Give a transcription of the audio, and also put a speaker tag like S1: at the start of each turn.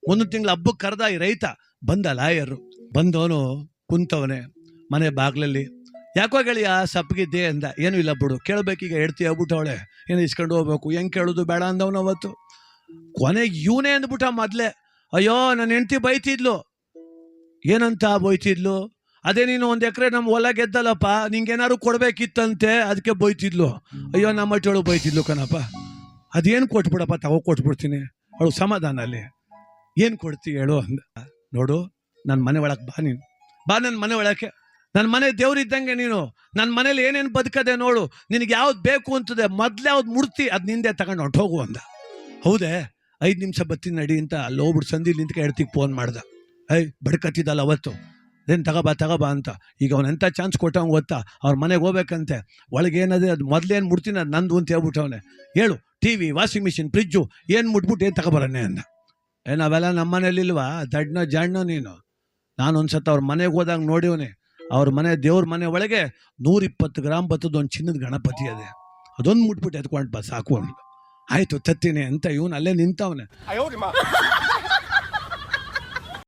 S1: ಮುಂದಿನ ತಿಂಗಳು ಹಬ್ಬಕ್ಕೆ ಕರೆದ ಈ ರೈತ ಬಂದ ಲಾಯರು ಬಂದವನು ಕುಂತವನೆ ಮನೆ ಬಾಗ್ಲಲ್ಲಿ. ಯಾಕೋ ಗೆಳೆಯ ಸಪ್ಪಗಿದ್ದೆ ಅಂದ. ಏನೂ ಇಲ್ಲ ಬಿಡು, ಕೇಳಬೇಕೀಗ ಹೆಡ್ತಿ ಆಗ್ಬಿಟ್ಟವಳೆ, ಏನು ಇಸ್ಕೊಂಡು ಹೋಗ್ಬೇಕು, ಹೆಂಗೆ ಕೇಳೋದು ಬೇಡ ಅಂದವನು ಅವತ್ತು. ಕೊನೆಗೆ ಇವನೇ ಅಂದ್ಬಿಟ್ಟ ಮೊದಲೇ, ಅಯ್ಯೋ ನನ್ನ ಹೆಂಡ್ತಿ ಬೈತಿದ್ಲು. ಏನಂತ ಬೈತಿದ್ಲು? ಅದೇ ನೀನು 1 ಎಕರೆ ನಮ್ಮ ಹೊಲ ಗೆದ್ದಲ್ಲಪ್ಪ, ನಿಂಗೇನಾದ್ರು ಕೊಡ್ಬೇಕಿತ್ತಂತೆ, ಅದಕ್ಕೆ ಬೈತಿದ್ಲು. ಅಯ್ಯೋ ನಮ್ಮ ಮಟ್ಟಳು ಬೈತಿದ್ಲು ಕಣಪ್ಪ. ಅದೇನು ಕೊಟ್ಬಿಡಪ್ಪ, ತಗೋ ಕೊಟ್ಬಿಡ್ತೀನಿ. ಅವಳು ಸಮಾಧಾನ ಅಲ್ಲಿ. ಏನು ಕೊಡ್ತೀವಿ ಹೇಳು ಅಂದ. ನೋಡು, ನನ್ನ ಮನೆ ಒಳಗೆ ಬಾ, ನೀನು ಬಾ ನನ್ನ ಮನೆ ಒಳಕ್ಕೆ. ನನ್ನ ಮನೆ ದೇವ್ರಿದ್ದಂಗೆ ನೀನು. ನನ್ನ ಮನೇಲಿ ಏನೇನು ಬದುಕದೆ ನೋಡು, ನಿನಗೆ ಯಾವ್ದು ಬೇಕು ಅಂತದೆ ಮೊದಲೇ ಯಾವ್ದು ಮುಡ್ತಿ ಅದು ನಿಂದೆ ತಗೊಂಡು ಹೊಂಟೋಗು ಅಂದ. ಹೌದೇ, 5 ನಿಮಿಷ ಬತ್ತೀನಿ ನಡಿ ಅಂತ ಅಲ್ಲಿ ಹೋಗ್ಬಿಟ್ಟು ಸಂದಿಲ್ ನಿಂತ್ಕ ಹೆಡ್ತಿಗೆ ಫೋನ್ ಮಾಡ್ದ. ಬಡ್ಕತ್ತಿದ್ದಲ್ಲ ಅವತ್ತು, ಅದೇನು ತಗೋಬಾ ಅಂತ. ಈಗ ಅವ್ನು ಎಂಥ ಚಾನ್ಸ್ ಕೊಟ್ಟವ್ ಗೊತ್ತಾ, ಅವ್ರ ಮನೆಗೆ ಹೋಗ್ಬೇಕಂತೆ. ಒಳಗೇನದೆ ಅದು ಮೊದಲೇನು ಮುಡ್ತೀನಿ ಅದು ನಂದು ಅಂತ ಹೇಳ್ಬಿಟ್ಟವನೆ. ಹೇಳು, TV, ವಾಷಿಂಗ್ ಮಿಷಿನ್, ಫ್ರಿಜ್ಜು ಏನು ಮುಟ್ಬಿಟ್ಟು ಏನು ತಗೊಬರನ್ನೇ ಅಂದ. ನಾವೆಲ್ಲ ನಮ್ಮ ಮನೇಲಿಲ್ವಾ ದಡ್ನ ಜಾಡ್ನ ನೀನು? ನಾನು ಒಂದ್ಸತ ಅವ್ರ ಮನೆಗೆ ಹೋದಾಗ ನೋಡಿವನೇ, ಅವ್ರ ಮನೆ ದೇವ್ರ ಮನೆ ಒಳಗೆ 120 ಗ್ರಾಮ್ ಬತ್ತದ ಒಂದು ಚಿನ್ನದ ಗಣಪತಿ ಅದೇ. ಅದೊಂದು ಮುಟ್ಬಿಟ್ಟು ಎತ್ಕೊಂಡು ಬಾ ಸಾಕು ಅಂದ್ಲು. ಆಯಿತು ತತ್ತೀನಿ ಅಂತ ಇವನು ಅಲ್ಲೇ ನಿಂತವನೆ.